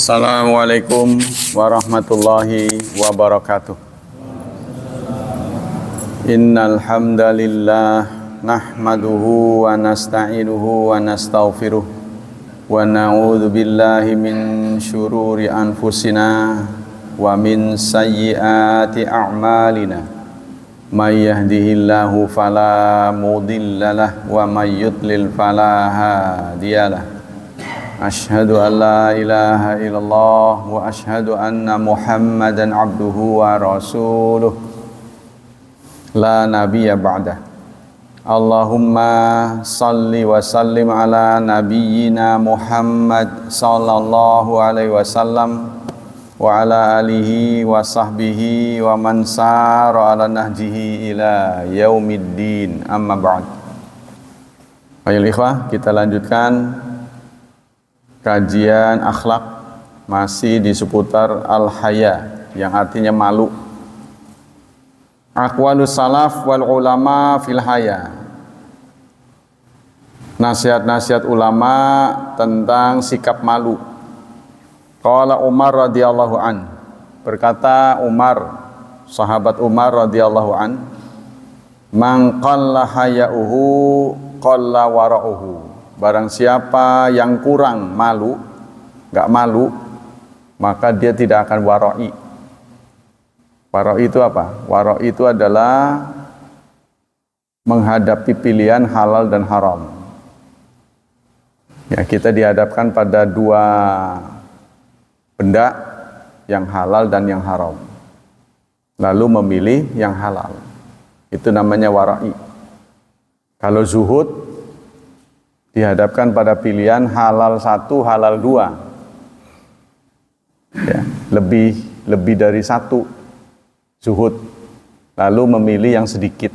Assalamualaikum warahmatullahi wabarakatuh. Innal hamdalillah nahmaduhu wa nasta'inuhu wa nastaghfiruh wa na'udzu billahi min syururi anfusina wa min sayyiati a'malina. May yahdihillahu fala mudhillalah wa may yudlil fala hadiyalah. Asyhadu an la ilaha illallah wa asyhadu anna Muhammadan abduhu wa rasuluh la nabiyya ba'dah. Allahumma salli wa sallim ala nabiyyina Muhammad sallallahu alaihi wasallam wa ala alihi wa sahbihi wa man sara ala nahjihi ila yaumiddin, amma ba'd. Ayo ikhwah, kita lanjutkan kajian akhlak masih di seputar al-haya yang artinya malu. Aqwalus salaf wal ulama fil haya. Nasihat-nasihat ulama tentang sikap malu. Qala Umar radhiyallahu an. Berkata Umar, sahabat Umar radhiyallahu an, "Man qalla haya'uhu qalla wara'uhu." Barang siapa yang kurang malu, enggak malu, maka dia tidak akan wara'i. Wara'i itu apa? Wara'i itu adalah menghadapi pilihan halal dan haram. Ya, kita dihadapkan pada dua benda, yang halal dan yang haram. Lalu memilih yang halal. Itu namanya wara'i. Kalau zuhud, dihadapkan pada pilihan halal satu, halal dua. Ya, lebih dari satu zuhud. Lalu memilih yang sedikit.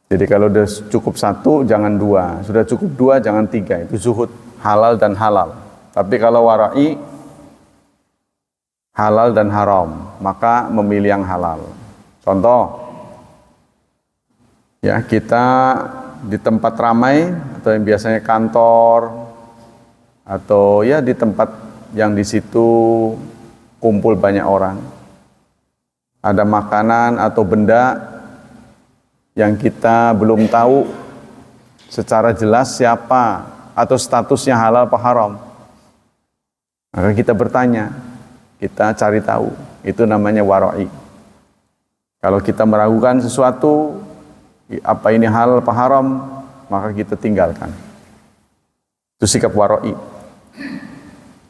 Jadi kalau sudah cukup satu, jangan dua. Sudah cukup dua, jangan tiga. Itu zuhud, halal dan halal. Tapi kalau wara'i, halal dan haram, maka memilih yang halal. Contoh, ya, kita di tempat ramai atau yang biasanya kantor atau ya di tempat yang di situ kumpul banyak orang, ada makanan atau benda yang kita belum tahu secara jelas siapa atau statusnya halal apa haram, maka kita bertanya, kita cari tahu. Itu namanya wara'i. Kalau kita meragukan sesuatu, apa ini halal apa haram, maka kita tinggalkan. Itu sikap wara'i.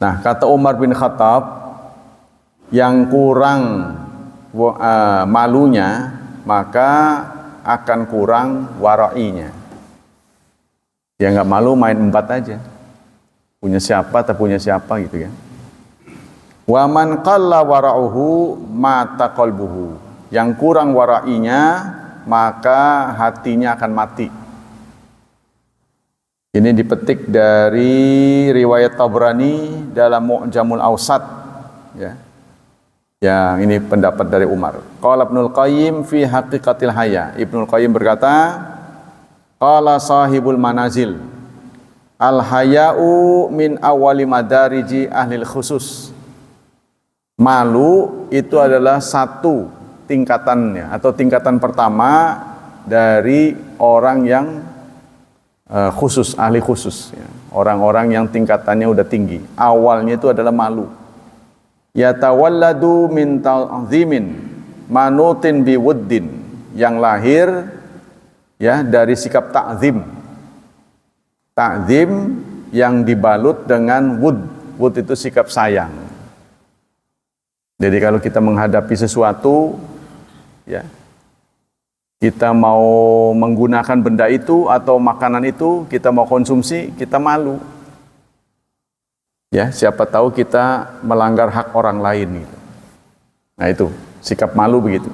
Nah, kata Umar bin Khattab, yang kurang malunya, maka akan kurang wara'inya. Ya nggak malu, main empat aja. Punya siapa atau punya siapa gitu kan. Wa man qalla wara'uhu mata qalbuhu. Yang kurang wara'inya, maka hatinya akan mati. Ini dipetik dari riwayat Tabrani dalam Mu'jamul Awsat, ya. Yang ini pendapat dari Umar. Qala Ibnul Qayyim fi haqiqatil haya. Ibnul Qayyim berkata, qala sahibul manazil, al haya'u min awali madariji ahlil khusus. Malu itu adalah satu tingkatannya atau tingkatan pertama dari orang yang khusus, ahli khusus, ya. Orang-orang yang tingkatannya udah tinggi. Awalnya itu adalah malu. Yatawalladu min ta'zimin manutin biwuddin, yang lahir ya dari sikap ta'zim. Ta'zim yang dibalut dengan wud. Wud itu sikap sayang. Jadi kalau kita menghadapi sesuatu, ya, kita mau menggunakan benda itu atau makanan itu, kita mau konsumsi, kita malu. Ya, siapa tahu kita melanggar hak orang lain gitu. Nah, itu sikap malu begitu.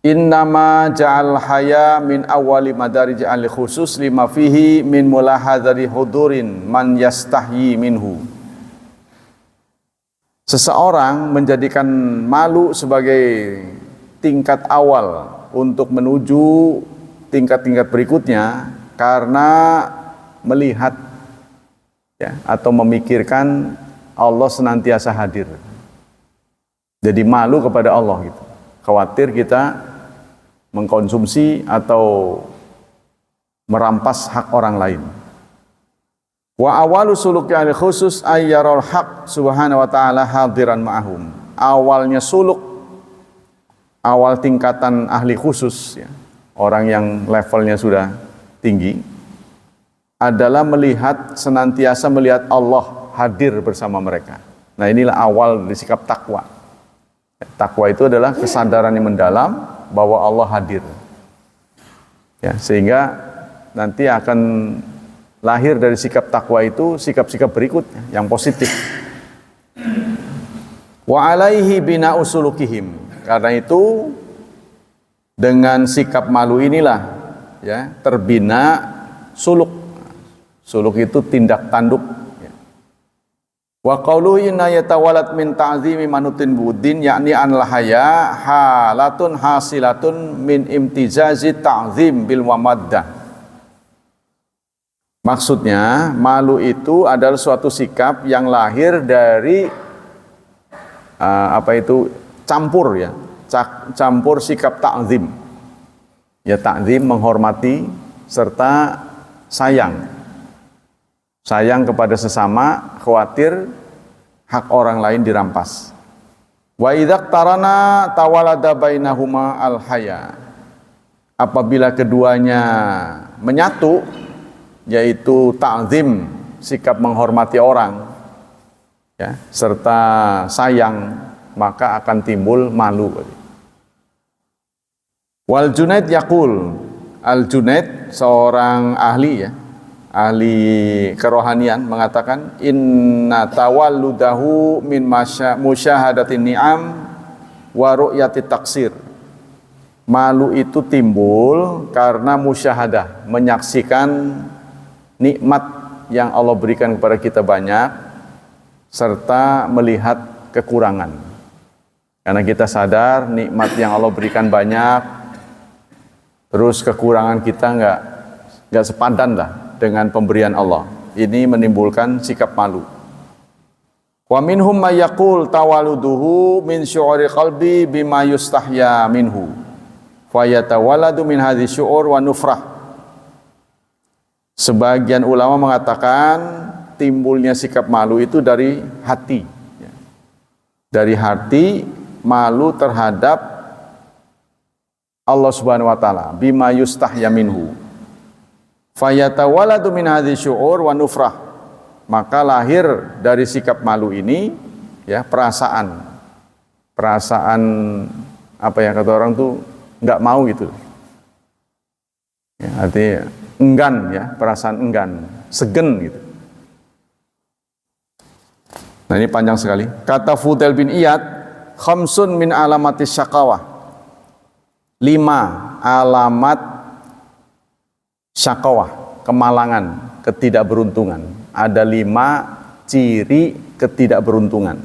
Innama ja'al haya min awwali madarij al khusus lima fihi min mulahadzati hudurin man yastahyi minhu. Seseorang menjadikan malu sebagai tingkat awal untuk menuju tingkat-tingkat berikutnya karena melihat ya, atau memikirkan Allah senantiasa hadir. Jadi malu kepada Allah gitu. Khawatir kita mengkonsumsi atau merampas hak orang lain. Wa awalu suluki ahli khusus ayyarul haq subhanahu wa ta'ala hadiran ma'ahum. Awalnya suluk, awal tingkatan ahli khusus, ya, orang yang levelnya sudah tinggi, adalah senantiasa melihat Allah hadir bersama mereka. Nah, inilah awal dari sikap takwa. Takwa itu adalah kesadaran yang mendalam bahwa Allah hadir. Ya, sehingga nanti akan lahir dari sikap takwa itu sikap-sikap berikutnya yang positif. Wa alaihi bina usulukihim. Karena itu dengan sikap malu inilah, ya, terbina suluk. Suluk itu tindak tanduk. Wa qawluhu inna yatawalat min ta'zimi manutin budin, yakni an lahaya halatun hasilatun min imtizazi ta'zim bil wamaddah. Maksudnya malu itu adalah suatu sikap yang lahir dari campur, ya, campur sikap ta'zim. Ya, ta'zim menghormati serta sayang. Sayang kepada sesama, khawatir hak orang lain dirampas. Wa idza tarana tawalada bainahuma al-haya. Apabila keduanya menyatu, yaitu ta'zim, sikap menghormati orang, ya, serta sayang, maka akan timbul malu. Wal Junaid yaqul, Al Junaid seorang ahli, ya, ahli kerohanian, mengatakan inna tawalludahu min musyahadatin ni'am wa ru'yati taksir. Malu itu timbul karena musyahadah, menyaksikan nikmat yang Allah berikan kepada kita banyak, serta melihat kekurangan. Karena kita sadar nikmat yang Allah berikan banyak, terus kekurangan kita nggak sepadan lah dengan pemberian Allah. Ini menimbulkan sikap malu. Wa minhum may yaqul tawaluduhu min syu'uri qalbi bima yustahya minhu fa yatawalladu min hadhi syu'ur wa nufrah. Sebagian ulama mengatakan timbulnya sikap malu itu dari hati. Dari hati malu terhadap Allah Subhanahu wa taala, bima yustahya minhu. Fayatawalladu min hadhi syu'ur wa nufrah. Maka lahir dari sikap malu ini, ya, perasaan apa yang kata orang tuh nggak mau gitu. Ya, artinya enggan, ya, perasaan enggan, segen gitu. Nah, ini panjang sekali. Kata Fudail bin Iyad, khamsun min alamatis syaqawah. 5 alamat syaqawah, kemalangan, ketidakberuntungan. Ada 5 ciri ketidakberuntungan.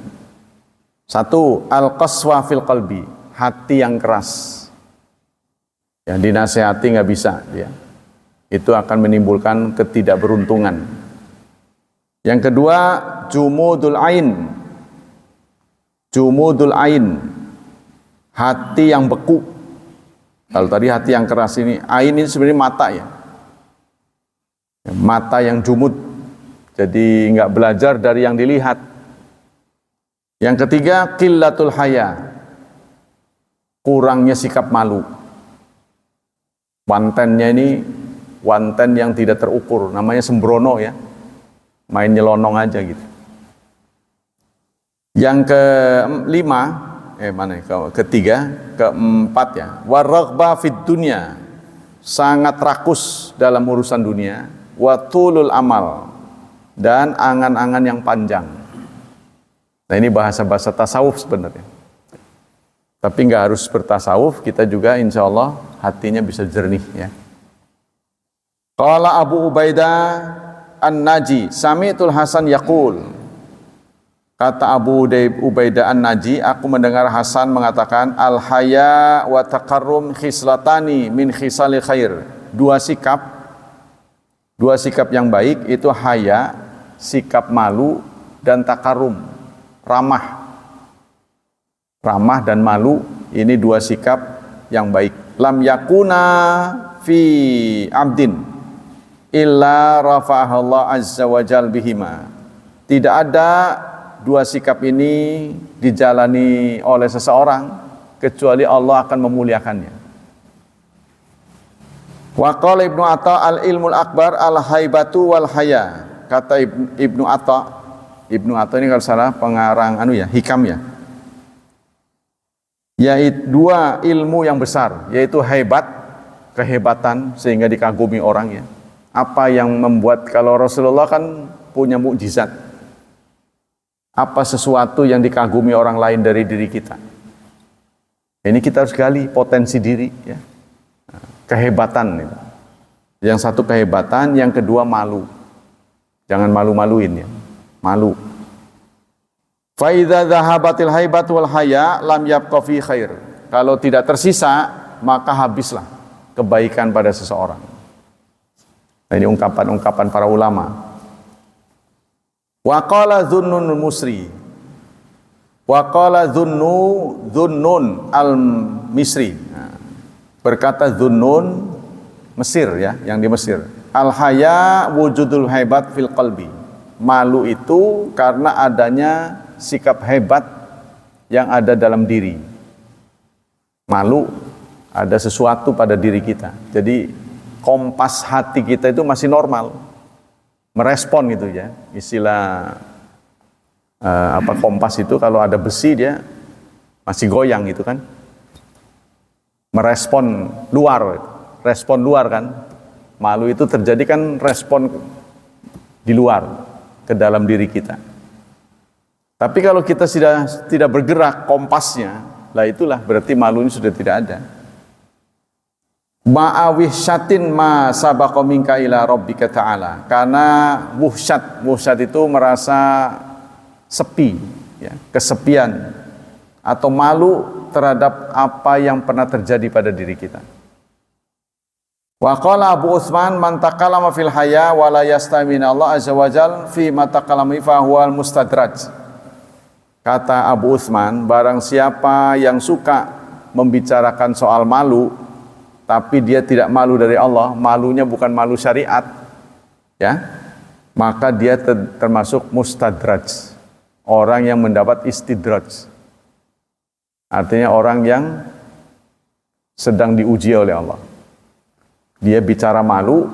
1, al-qaswa fil qalbi, hati yang keras. Yang dinasehati nggak bisa, ya. Itu akan menimbulkan ketidakberuntungan. Yang kedua, jumudul ain. Jumudul ain, hati yang beku. Kalau tadi hati yang keras, ini ain ini sebenarnya mata, ya. Mata yang jumud, jadi nggak belajar dari yang dilihat. Yang ketiga, qillatul haya, kurangnya sikap malu. Wantennya ini wanten yang tidak terukur, namanya sembrono, ya, main nyelonong aja gitu. Yang keempat, ya, waraghba fid dunya, sangat rakus dalam urusan dunia, watulul amal, dan angan-angan yang panjang. Nah, ini bahasa-bahasa tasawuf sebenarnya. Tapi nggak harus bertasawuf, kita juga insya Allah hatinya bisa jernih, ya. Qala Abu Ubaidah An-Naji, sami'tul Hasan yaqul. Kata Abu Ubaidah An-Naji, aku mendengar Hasan mengatakan, al-haya wa taqarrum khislatani min khisali khair. Dua sikap yang baik itu haya sikap malu dan takarum, ramah. Ramah dan malu ini dua sikap yang baik. Lam yakuna fi abdin illa rafa'ahallah azza wa jal bihima. Tidak ada dua sikap ini dijalani oleh seseorang kecuali Allah akan memuliakannya. Wa qala Ibnu Atha al-ilmul akbar al-haibatu wal haya. Kata Ibnu Atha. Ibnu Atha ini kalau salah pengarang hikam ya. Yaitu dua ilmu yang besar, yaitu hebat, kehebatan sehingga dikagumi orang ya. Apa yang membuat, kalau Rasulullah kan punya mukjizat. Apa sesuatu yang dikagumi orang lain dari diri kita? Ini kita harus gali potensi diri ya. Kehebatan itu. Yang satu kehebatan, yang kedua malu. Jangan malu-maluin ya. Malu. Fa idza dhahabatil haibat wal haya lam yabqa fi khair. Kalau tidak tersisa, maka habislah kebaikan pada seseorang. Nah, ini ungkapan-ungkapan para ulama. Wa qala Dhunnun Musri. Wa qala Dhunnun al-Misri. Nah, berkata Dhunnun Mesir ya, yang di Mesir. Al-haya wujudul haibat fil qalbi. Malu itu karena adanya sikap hebat yang ada dalam diri. Malu, ada sesuatu pada diri kita. Jadi kompas hati kita itu masih normal, merespon gitu ya. Istilah kompas itu kalau ada besi dia masih goyang gitu kan. Merespon luar, respon luar kan. Malu itu terjadi kan respon di luar ke dalam diri kita. Tapi kalau kita sudah tidak bergerak kompasnya, lah itulah berarti malunya sudah tidak ada. Ma'awihsyatin ma sabaqa minka ila rabbika ta'ala. Karena wuhsyat itu merasa sepi, ya, kesepian atau malu terhadap apa yang pernah terjadi pada diri kita. Wa qala Abu Utsman man takallama fil haya wa la yastamin Allah azza wajal fi ma takallama fa huwal mustadraj. Kata Abu Utsman, barang siapa yang suka membicarakan soal malu, tapi dia tidak malu dari Allah, malunya bukan malu syariat, ya, maka dia termasuk mustadraj, orang yang mendapat istidraj. Artinya orang yang sedang diuji oleh Allah. Dia bicara malu,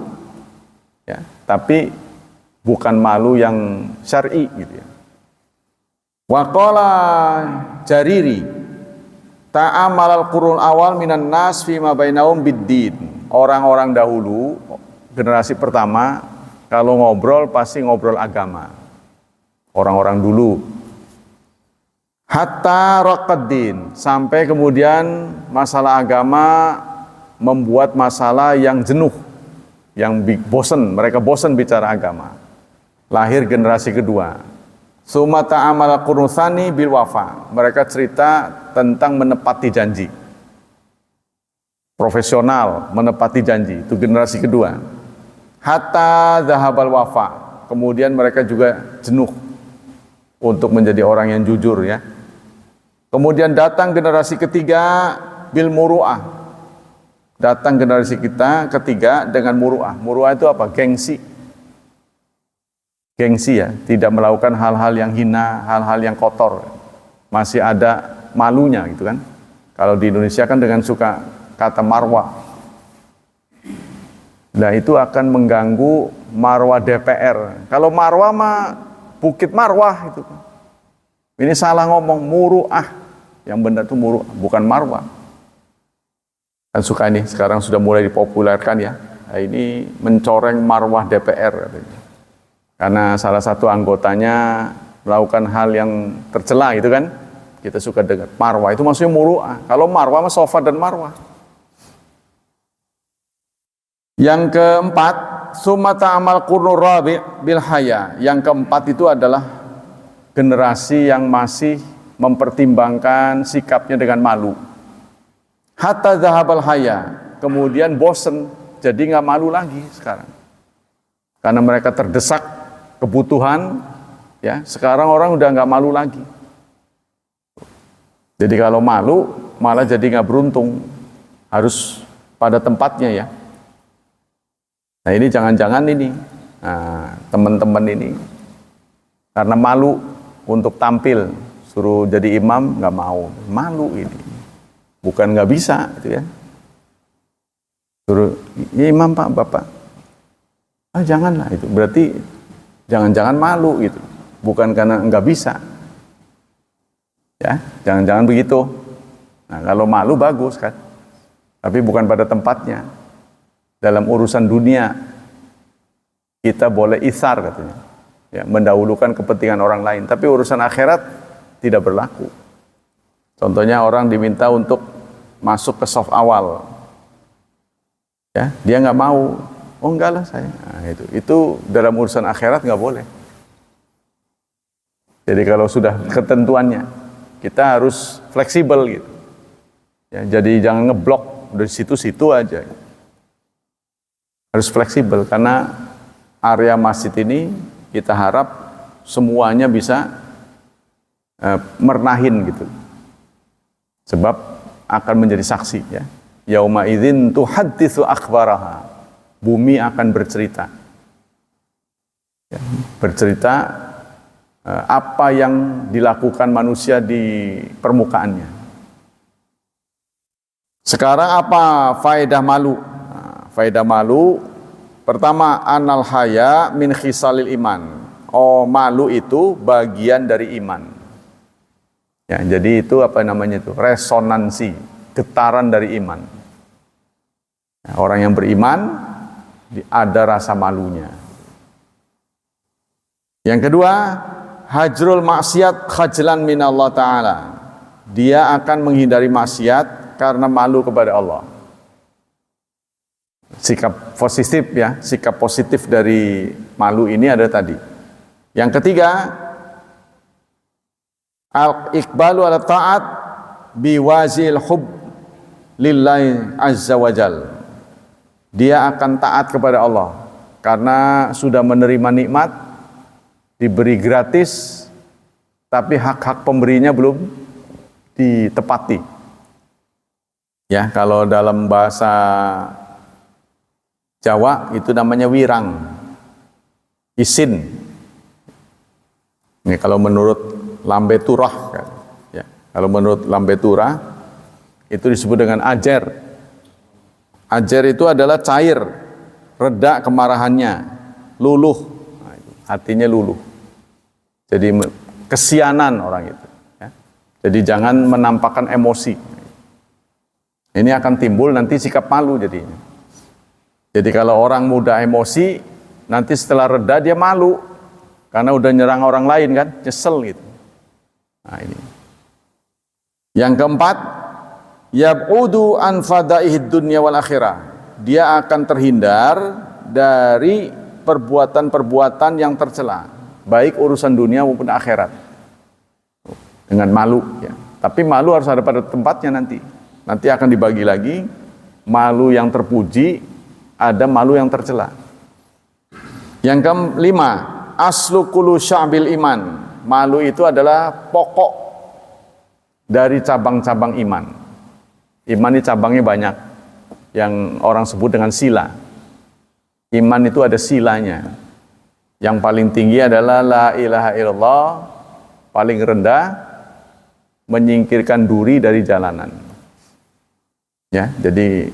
ya, tapi bukan malu yang syar'i, gitu ya. Wa qala Jariri ta'amalal qurun awal minan nas fima bainahum biddin. Orang-orang dahulu, generasi pertama, kalau ngobrol pasti ngobrol agama. Orang-orang dulu. Hatta raqaddin, sampai kemudian masalah agama membuat masalah yang jenuh, yang bosan, mereka bosan bicara agama. Lahir generasi kedua. Summa ta'amal quruntsani bil wafa. Mereka cerita tentang menepati janji. Profesional, menepati janji. Itu generasi kedua. Hatta zahabal wafa. Kemudian mereka juga jenuh untuk menjadi orang yang jujur ya. Kemudian datang generasi ketiga bil muru'ah. Datang generasi kita ketiga dengan muru'ah. Muru'ah itu apa? Gengsi. Gengsi ya, tidak melakukan hal-hal yang hina, hal-hal yang kotor. Masih ada malunya gitu kan. Kalau di Indonesia kan dengan suka kata marwah. Nah itu akan mengganggu marwah DPR. Kalau marwah mah Bukit Marwah itu. Ini salah ngomong, muru'ah. Yang benar itu muru'ah, bukan marwah. Kan suka ini, sekarang sudah mulai dipopulerkan ya. Nah, ini mencoreng marwah DPR katanya. Karena salah satu anggotanya melakukan hal yang tercela gitu kan. Kita suka dengar marwah itu maksudnya muru'ah. Kalau marwah mah sofa dan marwah. Yang keempat, sumata amal qurnur rabi' bil haya. Yang keempat itu adalah generasi yang masih mempertimbangkan sikapnya dengan malu. Hatta zahabal haya. Kemudian bosen, jadi nggak malu lagi sekarang. Karena mereka terdesak kebutuhan, ya sekarang orang udah nggak malu lagi. Jadi kalau malu malah jadi nggak beruntung, harus pada tempatnya ya. Nah ini jangan-jangan ini, teman-teman ini karena malu untuk tampil, suruh jadi imam nggak mau, malu ini, bukan nggak bisa, gitu ya. Suruh, ya imam pak, bapak, janganlah itu, berarti jangan-jangan malu gitu, bukan karena nggak bisa. Ya, jangan-jangan begitu. Nah, kalau malu bagus kan, tapi bukan pada tempatnya. Dalam urusan dunia kita boleh isar katanya, ya, mendahulukan kepentingan orang lain. Tapi urusan akhirat tidak berlaku. Contohnya orang diminta untuk masuk ke saf awal, ya, dia nggak mau. Oh enggak lah saya. Nah, itu dalam urusan akhirat nggak boleh. Jadi kalau sudah ketentuannya, kita harus fleksibel gitu. Ya, jadi jangan ngeblok dari situ-situ aja. Harus fleksibel karena area masjid ini kita harap semuanya bisa mernahin gitu. Sebab akan menjadi saksi ya. Yauma idzin tuhadditsu akhbaraha. Bumi akan bercerita. Ya, bercerita apa yang dilakukan manusia di permukaannya. Sekarang apa faedah malu? Faedah malu pertama, anal haya min khisalil iman. Oh, malu itu bagian dari iman. Ya, jadi itu apa namanya itu? Resonansi, getaran dari iman. Ya, orang yang beriman ada rasa malunya. Yang kedua, hajrul maksiat khajlan minallah ta'ala. Dia akan menghindari maksiat karena malu kepada Allah. Sikap positif ya, sikap positif dari malu ini ada tadi. Yang ketiga, al-iqbalu ala ta'at biwazil hub lillahi azza wajal. Dia akan taat kepada Allah karena sudah menerima nikmat, diberi gratis, tapi hak-hak pemberinya belum ditepati. Ya, kalau dalam bahasa Jawa itu namanya wirang, isin. Ini kalau menurut Lambe Turah, kan? Ya, kalau menurut Lambe Turah itu disebut dengan ajer. Ajer itu adalah cair, reda kemarahannya, luluh, hatinya luluh. Jadi kesianan orang itu. Ya. Jadi jangan menampakkan emosi. Ini akan timbul nanti sikap malu jadinya. Jadi kalau orang mudah emosi, nanti setelah reda dia malu. Karena udah nyerang orang lain kan, nyesel gitu. Nah ini. Yang keempat, yab'udu an fadaihid dunya wal akhirah. Dia akan terhindar dari perbuatan-perbuatan yang tercela, baik urusan dunia maupun akhirat. Dengan malu ya. Tapi malu harus ada pada tempatnya nanti. Nanti akan dibagi lagi, malu yang terpuji, ada malu yang tercela. Yang kelima, aslu kullu sya'bil iman. Malu itu adalah pokok dari cabang-cabang iman. Iman ini cabangnya banyak, yang orang sebut dengan sila. Iman itu ada silanya. Yang paling tinggi adalah la ilaha illallah, paling rendah menyingkirkan duri dari jalanan. Ya, jadi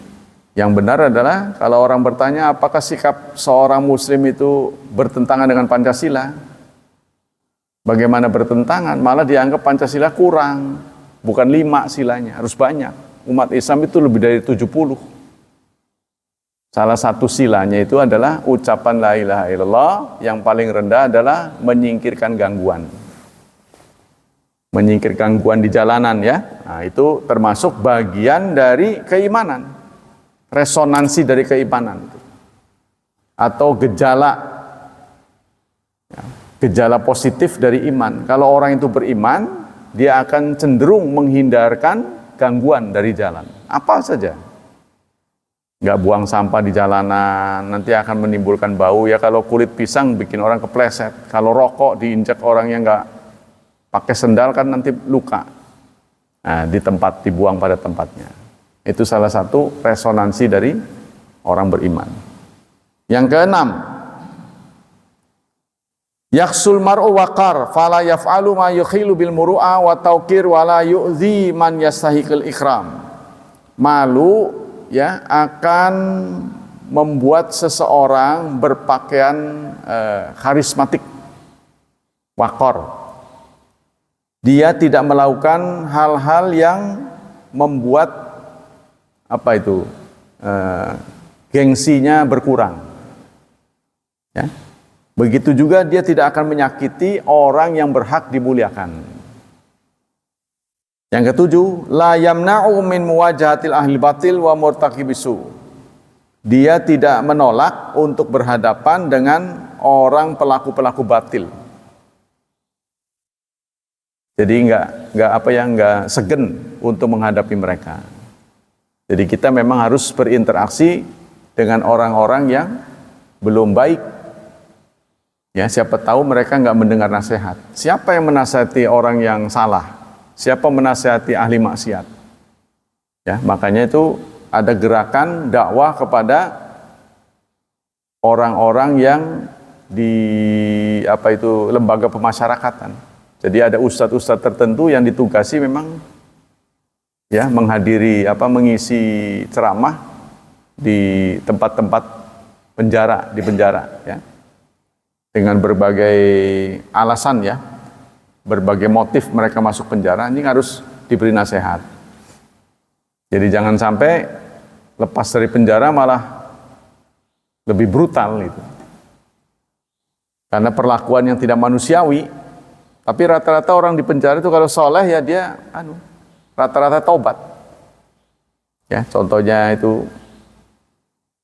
yang benar adalah kalau orang bertanya apakah sikap seorang muslim itu bertentangan dengan Pancasila? Bagaimana bertentangan? Malah dianggap Pancasila kurang. Bukan 5 silanya, harus banyak. Umat Islam itu lebih dari 70. Salah satu silanya itu adalah ucapan la ilaha illallah, yang paling rendah adalah menyingkirkan gangguan. Menyingkirkan gangguan di jalanan ya. Nah, itu termasuk bagian dari keimanan. Resonansi dari keimanan. Atau gejala ya, gejala positif dari iman. Kalau orang itu beriman, dia akan cenderung menghindarkan gangguan dari jalan. Apa saja. nggak buang sampah di jalanan, nanti akan menimbulkan bau ya. Kalau kulit pisang bikin orang kepleset, kalau rokok diinjak orang yang nggak pakai sendal kan nanti luka. Nah, dibuang pada tempatnya. Itu salah satu resonansi dari orang beriman. Yang keenam, yaksul mar'u waqar fala yaf'alu ma yukhilu bil muru'a wa tawqir wa la yu'zi man yastahiqul ikram. Malu ya akan membuat seseorang berpakaian karismatik, waqar. Dia tidak melakukan hal-hal yang membuat gengsinya berkurang. Ya. Begitu juga dia tidak akan menyakiti orang yang berhak dimuliakan. Yang ketujuh, la yamna'u min muwajahatil ahli batil wa murtaqibisu. Dia tidak menolak untuk berhadapan dengan orang pelaku-pelaku batil. Jadi enggak segan untuk menghadapi mereka. Jadi kita memang harus berinteraksi dengan orang-orang yang belum baik. Ya, siapa tahu mereka enggak mendengar nasihat. Siapa yang menasihati orang yang salah? Siapa menasihati ahli maksiat? Ya, makanya itu ada gerakan dakwah kepada orang-orang yang di lembaga pemasyarakatan. Jadi ada ustadz-ustadz tertentu yang ditugasi memang ya mengisi ceramah di tempat-tempat di penjara ya. Dengan berbagai alasan ya, berbagai motif mereka masuk penjara, ini harus diberi nasihat. Jadi jangan sampai lepas dari penjara malah lebih brutal itu. Karena perlakuan yang tidak manusiawi. Tapi rata-rata orang di penjara itu kalau soleh ya dia rata-rata taubat. Ya, contohnya itu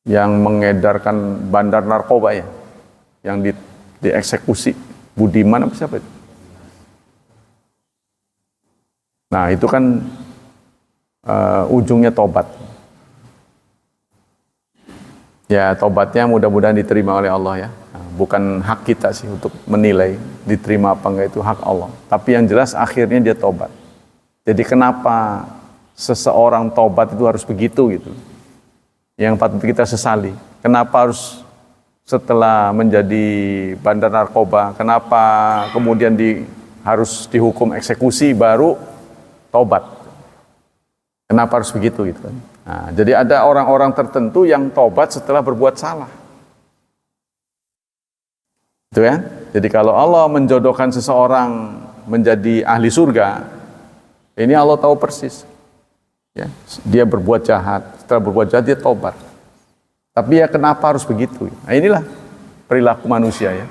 yang mengedarkan bandar narkoba ya, yang dieksekusi Budiman apa siapa itu? Nah itu kan ujungnya tobat. Ya tobatnya mudah-mudahan diterima oleh Allah ya. Nah, bukan hak kita sih untuk menilai diterima apa enggak, itu hak Allah. Tapi yang jelas akhirnya dia tobat. Jadi kenapa seseorang tobat itu harus begitu gitu? Yang patut kita sesali. Kenapa harus setelah menjadi bandar narkoba, kenapa kemudian harus dihukum eksekusi baru tobat? Kenapa harus begitu gitu kan? Nah, jadi ada orang-orang tertentu yang tobat setelah berbuat salah. Itu ya. Jadi kalau Allah menjodohkan seseorang menjadi ahli surga, ini Allah tahu persis. Ya, dia berbuat jahat, setelah berbuat jahat dia tobat. Tapi ya kenapa harus begitu? Nah, inilah perilaku manusia ya.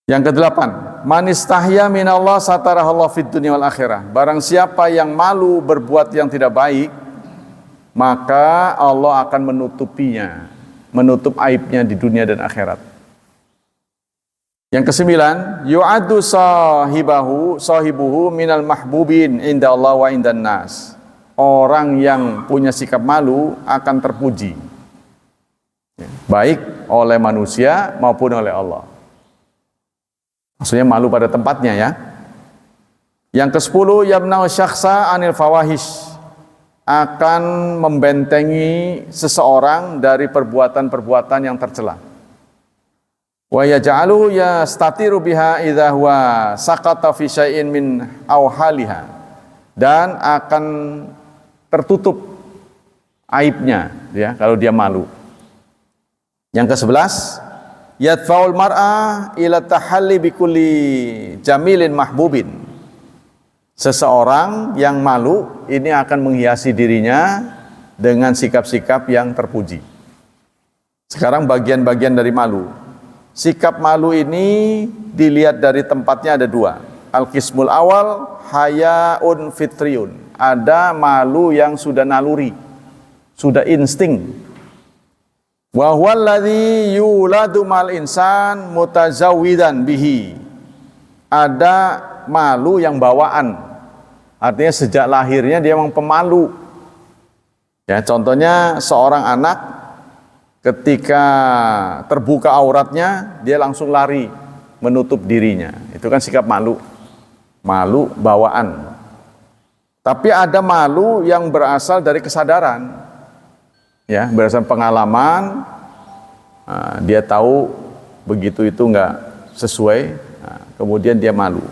Yang kedelapan, man istahya minallah satarahallahu fid dunya wal akhirah. Barang siapa yang malu berbuat yang tidak baik, maka Allah akan menutupinya, menutup aibnya di dunia dan akhirat. Yang kesembilan, yu'addu sahibuhu minal mahbubin inda Allah wa indan nas. Orang yang punya sikap malu akan terpuji, baik oleh manusia maupun oleh Allah. Maksudnya malu pada tempatnya ya. Yang ke-10, yamna'u syakhsa anil fawahish, akan membentengi seseorang dari perbuatan-perbuatan yang tercela. Wa yaj'alu yastatiru biha idza huwa saqata fi syai'in min awhaliha, dan akan tertutup aibnya ya kalau dia malu. Yang ke-11, yadfa'ul mar'a ila tahalli bikulli jamilin mahbubin. Seseorang yang malu ini akan menghiasi dirinya dengan sikap-sikap yang terpuji. Sekarang bagian-bagian dari malu. Sikap malu ini dilihat dari tempatnya ada dua. Al-qismul awal hayaun fitriun. Ada malu yang sudah naluri, sudah insting. Wa huwa alladhi yuladu mal insan mutazawwidan bihi. Ada malu yang bawaan. Artinya sejak lahirnya dia memang pemalu. Ya, contohnya seorang anak ketika terbuka auratnya, dia langsung lari menutup dirinya. Itu kan sikap malu. Malu bawaan. Tapi ada malu yang berasal dari kesadaran. Ya, berdasarkan pengalaman, dia tahu begitu itu enggak sesuai, kemudian dia malu.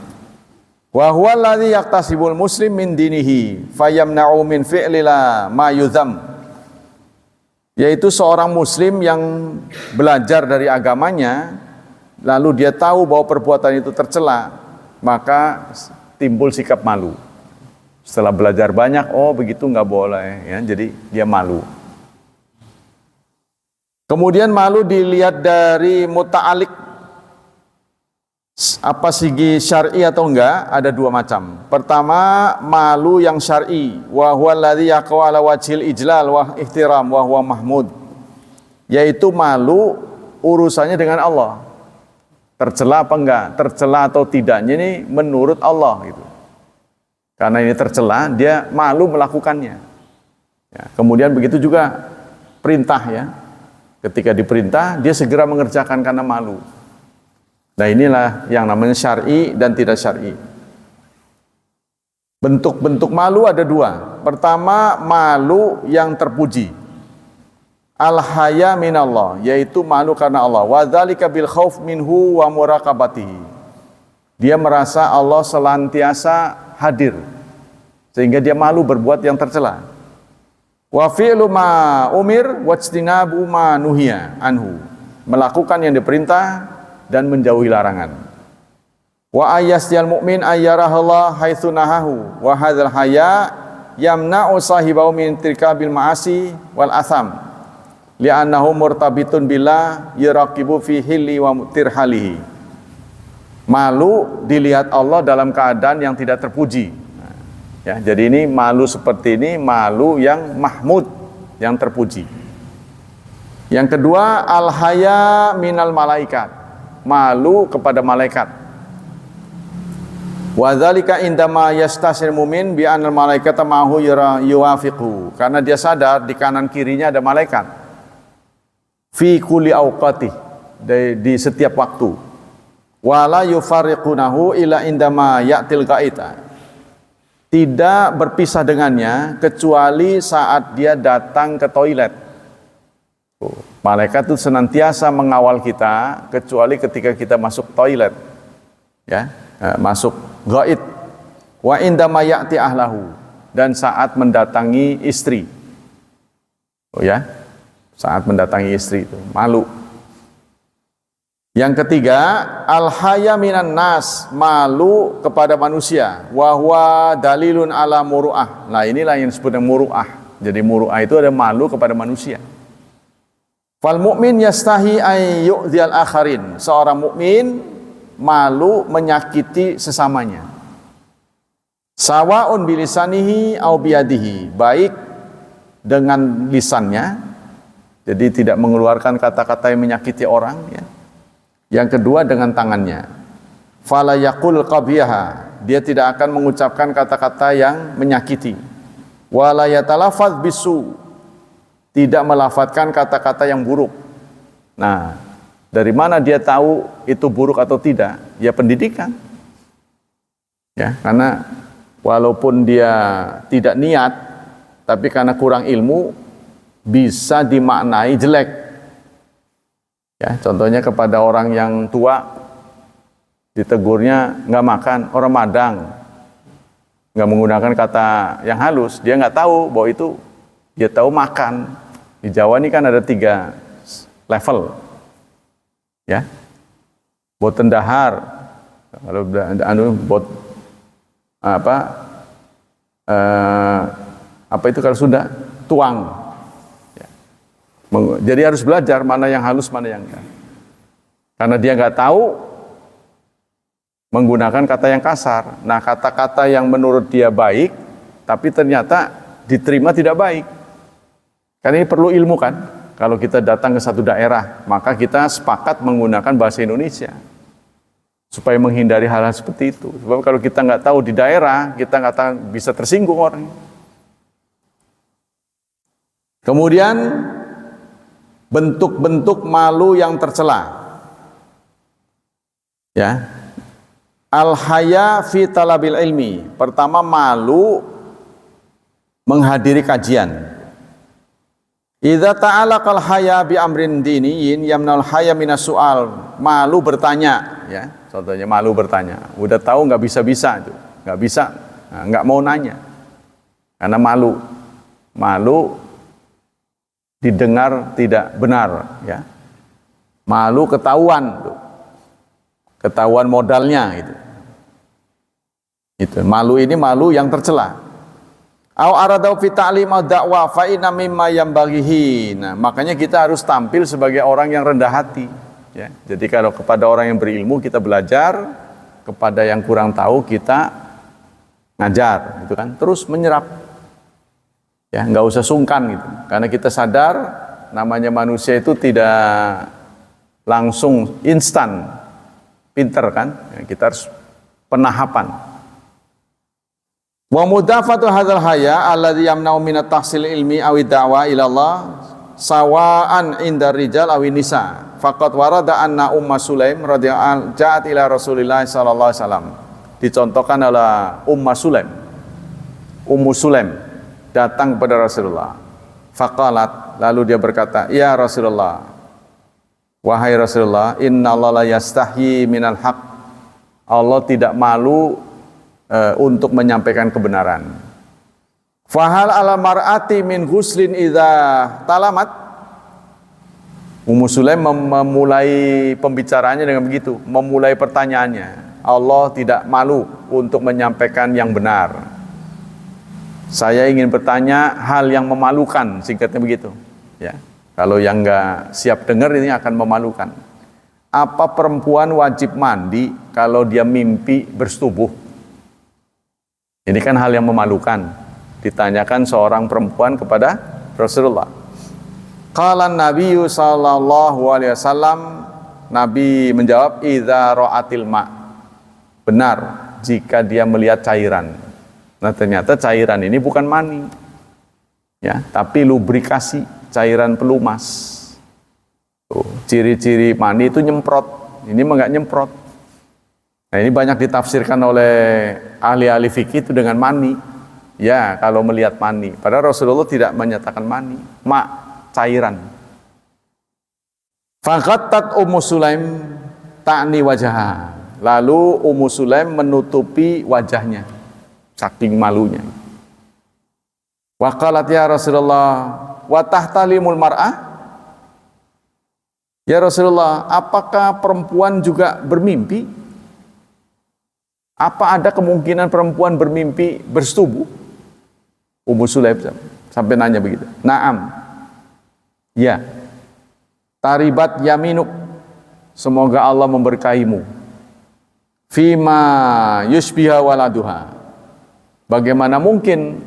Wa huwa alladhi yaqtasibul muslim min dinihi fayamna'u min fi'lila ma yuzam. Yaitu seorang muslim yang belajar dari agamanya, lalu dia tahu bahwa perbuatan itu tercela, maka timbul sikap malu. Setelah belajar banyak, oh begitu nggak boleh, ya, jadi dia malu. Kemudian malu dilihat dari muta'alik, apa segi syar'i atau enggak, ada dua macam. Pertama, malu yang syar'i, wa huwa alladhi yaqwa ala wajhil ijlal wa ihtiram wa huwa mahmud. Yaitu malu urusannya dengan Allah. Tercela apa enggak? Tercela atau tidaknya ini menurut Allah gitu. Karena ini tercela, dia malu melakukannya. Ya, kemudian begitu juga perintah ya. Ketika diperintah, dia segera mengerjakan karena malu. Nah inilah yang namanya syar'i dan tidak syar'i. Bentuk-bentuk malu ada dua. Pertama, malu yang terpuji. Al-haya minallah, yaitu malu karena Allah. Wa dzalika bil khauf minhu wa muraqabatihi. Dia merasa Allah senantiasa hadir, sehingga dia malu berbuat yang tercela. Wa fi'lu ma umir wajtinabu ma nuhiya anhu. Melakukan yang diperintah dan menjauhi larangan. Wa ayasyal mu'min ayyarahallah haitsu nahahu wa hadzal haya yamna'u sahibahu min tirkabil ma'asi wal atham li'annahu murtabitun billah yaraqibu fi hilli wa tirhalihi. Malu dilihat Allah dalam keadaan yang tidak terpuji. Ya, jadi ini malu seperti ini, malu yang mahmud, yang terpuji. Yang kedua, al-haya minal malaikat, malu kepada malaikat. Wa dzalika indama yastasir mu'min bi anal malaikata ma'hu yuwafiqhu, karena dia sadar di kanan kirinya ada malaikat. Fi kulli awqati, di setiap waktu. Wala yufarriqunahu ila indama ya'til ghaita, tidak berpisah dengannya kecuali saat dia datang ke toilet. Malaikat itu senantiasa mengawal kita kecuali ketika kita masuk toilet, ya, masuk ghaid. Wa indama ya'ti ahlahu, dan saat mendatangi istri. Oh ya, saat mendatangi istri itu malu. Yang ketiga, al-haya minan nas, malu kepada manusia. Wa huwa dalilun ala muru'ah. Nah, inilah yang disebut dengan muru'ah. Jadi muru'ah itu ada malu kepada manusia. Fal mu'min yastahi ay yu'dhiyal akharin. Seorang mukmin malu menyakiti sesamanya. Sawa'un bilisanihi au biyadihi, baik dengan lisannya, jadi tidak mengeluarkan kata-kata yang menyakiti orang, ya. Yang kedua dengan tangannya. Fala yaqul qabiha, dia tidak akan mengucapkan kata-kata yang menyakiti. Wala yatalafadz bisu, tidak melafadzkan kata-kata yang buruk. Nah, dari mana dia tahu itu buruk atau tidak? Ya pendidikan. Ya, karena walaupun dia tidak niat, tapi karena kurang ilmu bisa dimaknai jelek. Ya, contohnya kepada orang yang tua, ditegurnya nggak makan, orang Madang, nggak menggunakan kata yang halus, dia nggak tahu bahwa itu, dia tahu makan. Di Jawa ini kan ada 3 level, ya, boten dahar, kalau bot apa itu kalau sudah tuang. Jadi harus belajar mana yang halus, mana yang enggak. Karena dia nggak tahu menggunakan kata yang kasar. Nah, kata-kata yang menurut dia baik, tapi ternyata diterima tidak baik. Karena ini perlu ilmu kan. Kalau kita datang ke satu daerah, maka kita sepakat menggunakan bahasa Indonesia. Supaya menghindari hal-hal seperti itu. Sebab kalau kita nggak tahu di daerah, kita nggak tahu, bisa tersinggung orang. Kemudian bentuk-bentuk malu yang tercela. Ya. Al-haya fi talabil ilmi. Pertama, malu menghadiri kajian. Idza ta'alaqal haya bi amrin diniyin yamnal haya minas su'al. Malu bertanya, ya. Contohnya malu bertanya. Udah tahu nggak bisa-bisa itu. Nggak bisa, nggak mau nanya. Karena malu. Malu didengar tidak benar, ya. Malu ketahuan, tuh. Ketahuan modalnya itu. Itu malu ini malu yang tercela. Au aradau fi ta'lim ad-da'wa fa inna mimma yambaghihi. Nah, makanya kita harus tampil sebagai orang yang rendah hati, ya. Jadi kalau kepada orang yang berilmu kita belajar, kepada yang kurang tahu kita ngajar, gitu kan. Terus menyerap. Ya, nggak usah sungkan gitu. Karena kita sadar namanya manusia itu tidak langsung instan pinter kan. Ya, kita harus penahapan. Wa mudafatu hadzal haya alladhi yamna'u min at-tahsil ilmi aw ad-da'wa ila Allah sawa'an inda rijal aw nisa. Faqad warada anna Ummu Sulaim radhiyallahu ja'at ila Rasulillah sallallahu alaihi wasallam. Dicontohkan oleh Ummu Sulaim datang kepada Rasulullah. Faqalat, lalu dia berkata, "Ya Rasulullah, wahai Rasulullah, innallaha la yastahyi minal haq." Allah tidak malu untuk menyampaikan kebenaran. Fahal ala mar'ati min ghuslin idza talamat. Ummu Sulaim memulai pembicaraannya dengan begitu, memulai pertanyaannya. Allah tidak malu untuk menyampaikan yang benar. Saya ingin bertanya hal yang memalukan, singkatnya begitu. Ya, kalau yang nggak siap dengar ini akan memalukan. Apa perempuan wajib mandi kalau dia mimpi bersetubuh? Ini kan hal yang memalukan. Ditanyakan seorang perempuan kepada Rasulullah. Qala Nabi sallallahu alaihi wasallam, Nabi menjawab, idza ra'atil ma. Benar jika dia melihat cairan. Nah, ternyata cairan ini bukan mani, ya, tapi lubrikasi, cairan pelumas. Tuh, ciri-ciri mani itu nyemprot, ini enggak nyemprot. Nah, ini banyak ditafsirkan oleh ahli-ahli fikih itu dengan mani. Ya, kalau melihat mani. Padahal Rasulullah tidak menyatakan mani, cairan. Faqattat Ummu Sulaim ta'ni wajhaha. Lalu Ummu Sulaim menutupi wajahnya, saking malunya. Wa qalat ya Rasulullah, wa tahtalimul mar'ah? Ya Rasulullah, apakah perempuan juga bermimpi? Apa ada kemungkinan perempuan bermimpi bersetubuh? Ummu Sulaim sampai nanya begitu. Naam. Ya. Taribat yaminuk. Semoga Allah memberkahimu. Fima yushbiha waladuha. Bagaimana mungkin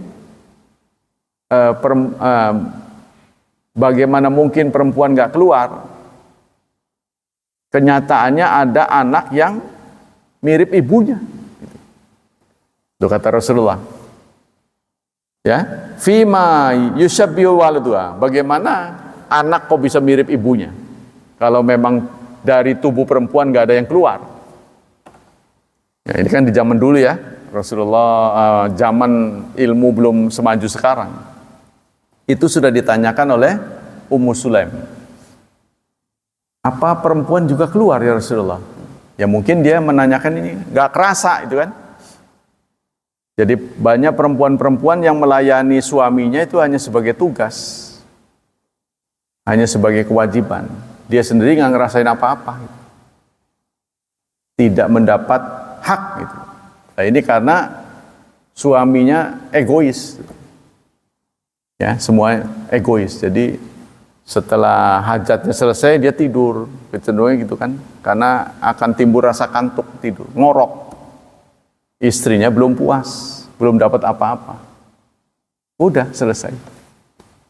perempuan gak keluar? Kenyataannya ada anak yang mirip ibunya. Itu kata Rasulullah. Ya, fima yushabbihu waladuha. Bagaimana anak kok bisa mirip ibunya? Kalau memang dari tubuh perempuan gak ada yang keluar. Ya, ini kan di zaman dulu ya. Rasulullah zaman ilmu belum semaju sekarang. Itu sudah ditanyakan oleh Ummu Sulaim. Apa perempuan juga keluar ya Rasulullah? Ya mungkin dia menanyakan ini, gak kerasa itu kan. Jadi banyak perempuan-perempuan yang melayani suaminya itu hanya sebagai tugas. Hanya sebagai kewajiban. Dia sendiri gak ngerasain apa-apa. Gitu. Tidak mendapat hak gitu. Nah ini karena suaminya egois. Ya, semua egois. Jadi setelah hajatnya selesai dia tidur. Kecenderungannya gitu kan. Karena akan timbul rasa kantuk tidur, ngorok. Istrinya belum puas, belum dapat apa-apa. Udah selesai.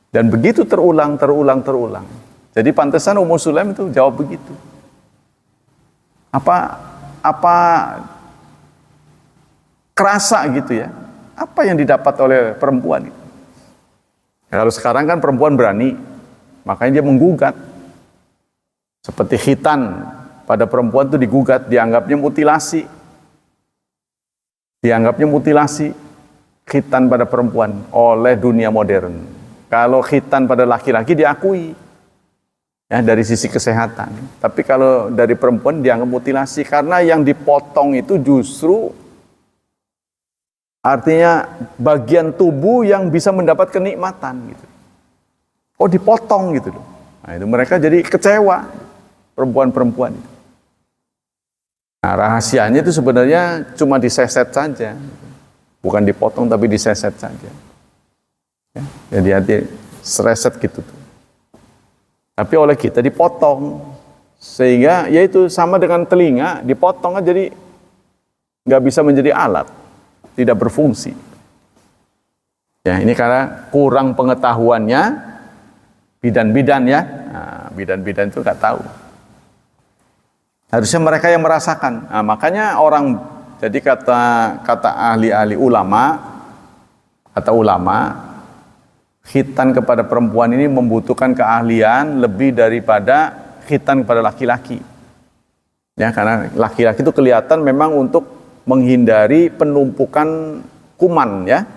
Dan begitu terulang. Jadi pantesan Ummu Sulaim itu jawab begitu. Apa kerasa gitu ya? Apa yang didapat oleh perempuan itu? Kalau sekarang kan perempuan berani, makanya dia menggugat. Seperti khitan pada perempuan itu digugat, dianggapnya mutilasi. Dianggapnya mutilasi khitan pada perempuan oleh dunia modern. Kalau khitan pada laki-laki diakui. Ya, dari sisi kesehatan. Tapi kalau dari perempuan dianggap mutilasi karena yang dipotong itu justru artinya bagian tubuh yang bisa mendapat kenikmatan gitu. Oh, dipotong gitu loh. Nah, itu mereka jadi kecewa perempuan-perempuan itu. Nah, rahasianya itu sebenarnya cuma diseset saja. Bukan dipotong tapi diseset saja. Ya, jadi hati sereset gitu tuh. Tapi oleh kita dipotong, sehingga yaitu sama dengan telinga, dipotong kan jadi nggak bisa menjadi alat, tidak berfungsi. Ya, ini karena kurang pengetahuannya bidan-bidan ya, nah, bidan-bidan itu nggak tahu. Harusnya mereka yang merasakan. Nah, makanya orang, jadi kata ahli-ahli ulama, khitan kepada perempuan ini membutuhkan keahlian lebih daripada khitan kepada laki-laki. Ya, karena laki-laki itu kelihatan memang untuk menghindari penumpukan kuman ya.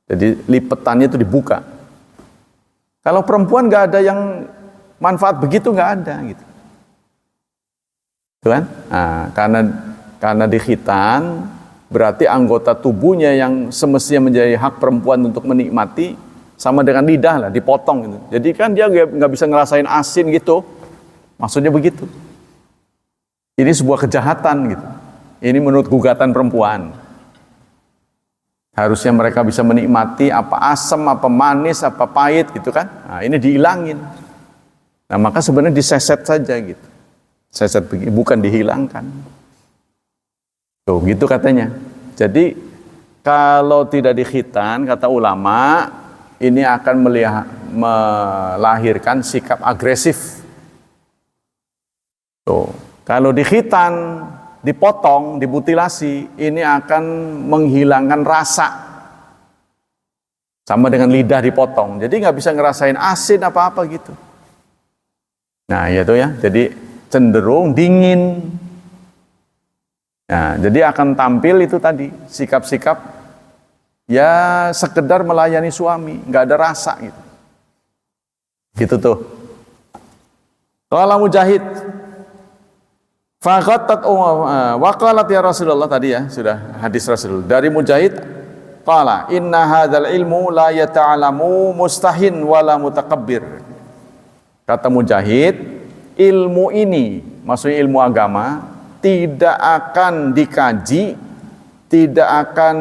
Jadi lipetannya itu dibuka. Kalau perempuan nggak ada yang manfaat begitu, nggak ada gitu. Tuh kan? Nah, karena di khitan berarti anggota tubuhnya yang semestinya menjadi hak perempuan untuk menikmati sama dengan lidah lah, dipotong gitu. Jadi kan dia nggak bisa ngerasain asin gitu. Maksudnya begitu. Ini sebuah kejahatan gitu. Ini menurut gugatan perempuan. Harusnya mereka bisa menikmati apa asam, apa manis, apa pahit gitu kan. Nah, ini dihilangin. Nah, maka sebenarnya diseset saja gitu. Seset begini, bukan dihilangkan. Tuh, gitu katanya. Jadi kalau tidak dikhitan, kata ulama, ini akan melahirkan sikap agresif. Tuh, kalau dikhitan, dipotong, dimutilasi, ini akan menghilangkan rasa. Sama dengan lidah dipotong, jadi nggak bisa ngerasain asin apa-apa gitu. Nah, ya tuh ya, jadi cenderung dingin. Nah, jadi akan tampil itu tadi sikap-sikap ya sekedar melayani suami, nggak ada rasa gitu. Gitu tuh. Qala Mujahid, faqatat waqalat ya Rasulullah, tadi ya sudah hadis Rasul. Dari Mujahid, qala inna hadzal ilmu la yata'alamu mustahin wala mutakabbir. Kata Mujahid, ilmu ini, maksudnya ilmu agama, tidak akan dikaji, tidak akan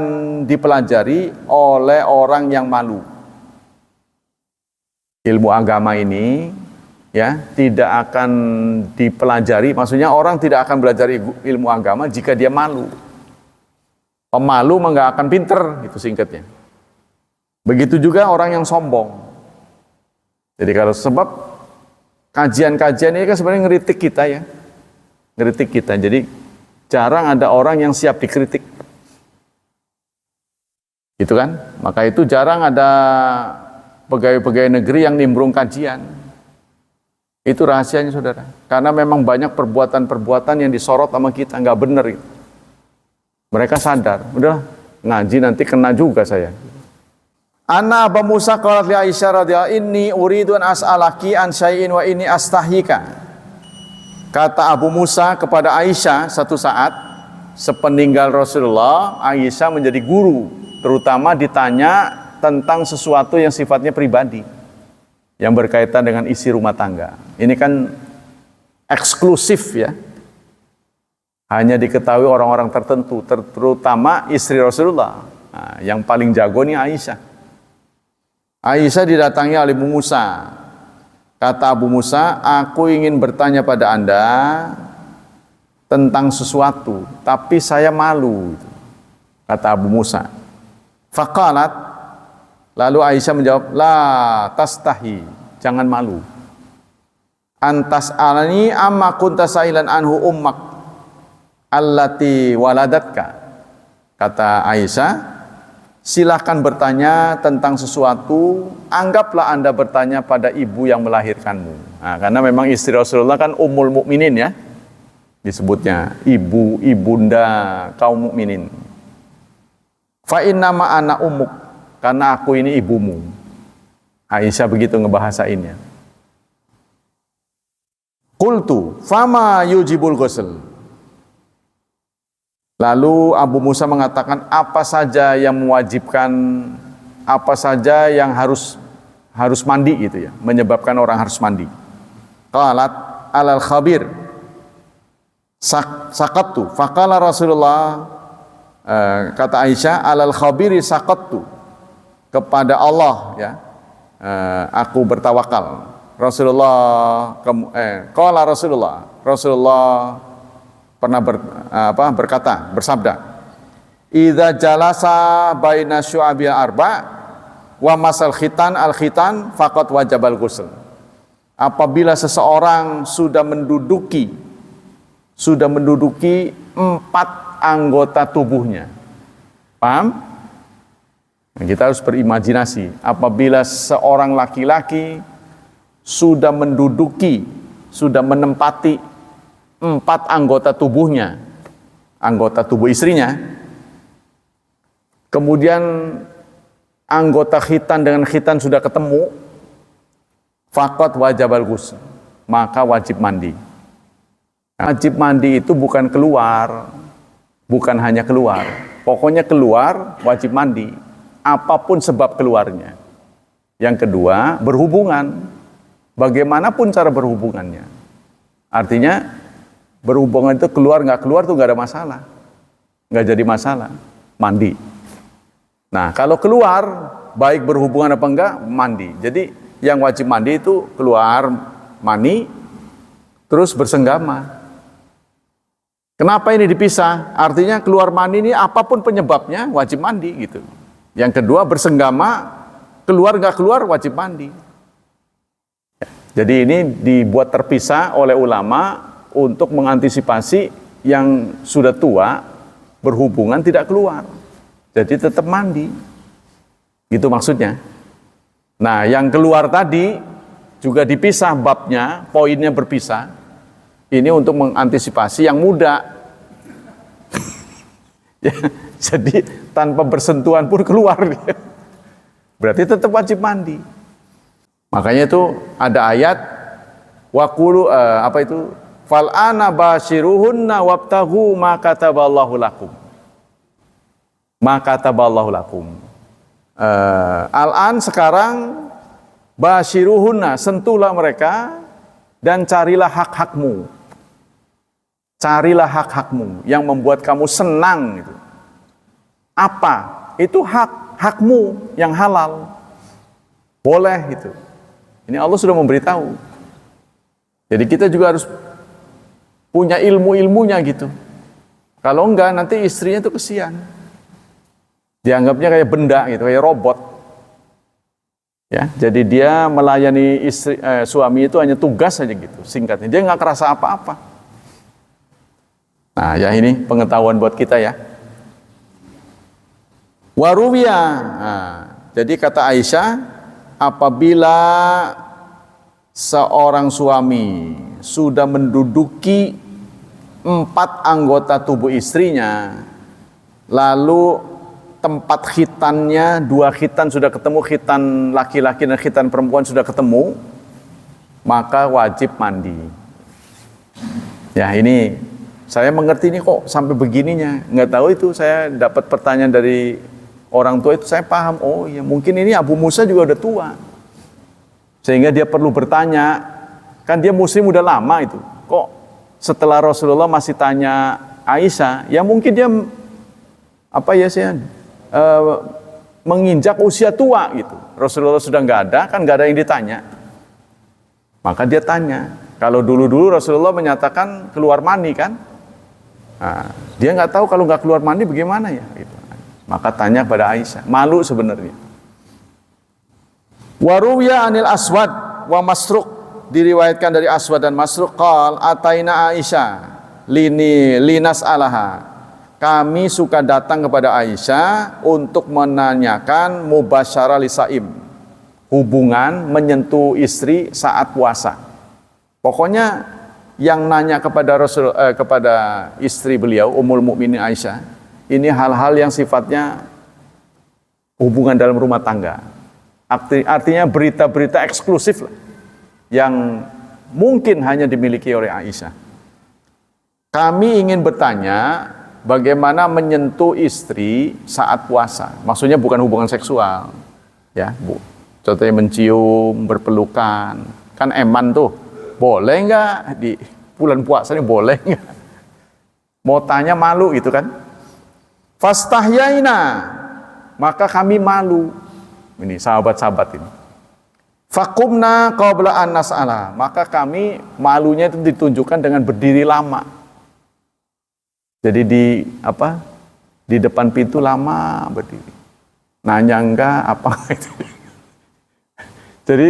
dipelajari oleh orang yang malu. Ilmu agama ini ya tidak akan dipelajari, maksudnya orang tidak akan belajar ilmu agama jika dia malu. Pemalu mah nggak akan pinter, gitu singkatnya. Begitu juga orang yang sombong. Jadi kalau sebab kajian-kajian ini kan sebenarnya ngeritik kita ya. Ngeritik kita. Jadi jarang ada orang yang siap dikritik. Gitu kan? Maka itu jarang ada pegawai-pegawai negeri yang nimbrung kajian. Itu rahasianya saudara. Karena memang banyak perbuatan-perbuatan yang disorot sama kita, nggak benar itu. Mereka sadar, udah ngaji nanti kena juga saya. Ana Abu Musa qalat li Aisyah radhiyallahu inni uridu an as'alaki an syai'in wa inni astahika. Kata Abu Musa kepada Aisyah satu saat sepeninggal Rasulullah, Aisyah menjadi guru, terutama ditanya tentang sesuatu yang sifatnya pribadi, yang berkaitan dengan isi rumah tangga. Ini kan eksklusif ya, hanya diketahui orang-orang tertentu, terutama istri Rasulullah. Nah, yang paling jago nih Aisyah. Aisyah didatangi oleh Abu Musa. Kata Abu Musa, aku ingin bertanya pada Anda tentang sesuatu, tapi saya malu. Kata Abu Musa. Faqalat, lalu Aisyah menjawab, la tastahi, jangan malu. Antas alani amma kunta sailan anhu ummak allati waladatka. Kata Aisyah, silahkan bertanya tentang sesuatu, anggaplah Anda bertanya pada ibu yang melahirkanmu. Nah, karena memang istri Rasulullah kan Ummul Mukminin ya, disebutnya ibu, ibunda kaum mukminin. Fa inna ma ana ummuk, karena aku ini ibumu. Aisyah begitu ngebahasainnya. Qultu fama yujibul ghusl. Lalu Abu Musa mengatakan, apa saja yang mewajibkan, apa saja yang harus mandi gitu ya, menyebabkan orang harus mandi. Qalat alal khabir sakattu. Faqala Rasulullah, kata Aisyah, alal khabiri sakattu, kepada Allah ya, aku bertawakal. Rasulullah qala Rasulullah pernah berkata, bersabda, idza jalasa baina syu'abil arba wa masal khitan al khitan faqad wajabal ghusl. Apabila seseorang sudah menduduki 4 anggota tubuhnya. Paham? Nah, kita harus berimajinasi. Apabila seorang laki-laki sudah menempati 4 anggota tubuhnya, anggota tubuh istrinya, kemudian anggota khitan dengan khitan sudah ketemu, faqad wajabal ghusl, maka wajib mandi. Wajib mandi itu bukan keluar, bukan hanya keluar, pokoknya keluar wajib mandi, apapun sebab keluarnya. Yang kedua, berhubungan. Bagaimanapun cara berhubungannya. Artinya berhubungan itu keluar nggak keluar tuh nggak ada masalah, nggak jadi masalah, mandi. Nah kalau keluar, baik berhubungan apa enggak, mandi. Jadi yang wajib mandi itu keluar mani, terus bersenggama. Kenapa ini dipisah? Artinya keluar mani ini apapun penyebabnya wajib mandi gitu. Yang kedua bersenggama, keluar nggak keluar wajib mandi. Jadi ini dibuat terpisah oleh ulama untuk mengantisipasi yang sudah tua berhubungan tidak keluar. Jadi tetap mandi. Gitu maksudnya. Nah, yang keluar tadi juga dipisah babnya, poinnya berpisah. Ini untuk mengantisipasi yang muda. Ya, jadi tanpa bersentuhan pun keluar. Berarti tetap wajib mandi. Makanya itu ada ayat waqulu fal ana bashiruhunna wabtaghu ma kataballahu lakum. Ma kataballahu lakum. Al-an sekarang bashiruhunna, sentuhlah mereka dan carilah hak-hakmu. Carilah hak-hakmu yang membuat kamu senang gitu. Apa? Itu hakmu yang halal. Boleh gitu. Ini Allah sudah memberitahu. Jadi kita juga harus punya ilmu-ilmunya gitu. Kalau enggak nanti istrinya itu kesian. Dianggapnya kayak benda gitu, kayak robot. Ya, jadi dia melayani suami itu hanya tugas saja gitu, singkatnya. Dia nggak kerasa apa-apa. Nah, ya ini pengetahuan buat kita ya. Waruwiya. Nah, jadi kata Aisyah, apabila seorang suami sudah menduduki 4 anggota tubuh istrinya, lalu tempat khitannya, 2 khitan sudah ketemu, khitan laki-laki dan khitan perempuan sudah ketemu, maka wajib mandi. Ya ini saya mengerti ini kok sampai begininya, nggak tahu itu. Saya dapat pertanyaan dari orang tua itu, saya paham, oh ya mungkin ini Abu Musa juga udah tua. Sehingga dia perlu bertanya, kan dia muslim udah lama itu. Kok setelah Rasulullah masih tanya Aisyah, ya mungkin dia menginjak usia tua gitu. Rasulullah sudah nggak ada, kan nggak ada yang ditanya. Maka dia tanya. Kalau dulu-dulu Rasulullah menyatakan keluar mani kan, nah, dia nggak tahu kalau nggak keluar mani bagaimana ya. Gitu. Maka tanya pada Aisyah, malu sebenarnya. Waruwiya anil Aswad wa Masruq, diriwayatkan dari Aswad dan Masruq, qal ataina Aisyah linas alaha. kami suka datang kepada Aisyah untuk menanyakan mubasyarah lisaim, hubungan menyentuh istri saat puasa. Pokoknya yang nanya kepada kepada istri beliau Ummul Mukminin Aisyah, ini hal-hal yang sifatnya hubungan dalam rumah tangga. Artinya berita-berita eksklusif lah, yang mungkin hanya dimiliki oleh Aisyah. Kami ingin bertanya bagaimana menyentuh istri saat puasa. Maksudnya bukan hubungan seksual, ya, Bu. Contohnya mencium, berpelukan, kan eman tuh. Boleh nggak di bulan puasa ini, boleh nggak? Mau tanya malu gitu kan? Fastahyaina, maka kami malu. Ini sahabat-sahabat ini. Fakumna qabla an nas'ala, maka kami malunya itu ditunjukkan dengan berdiri lama. Jadi di depan pintu lama berdiri. Nanya enggak apa itu. Jadi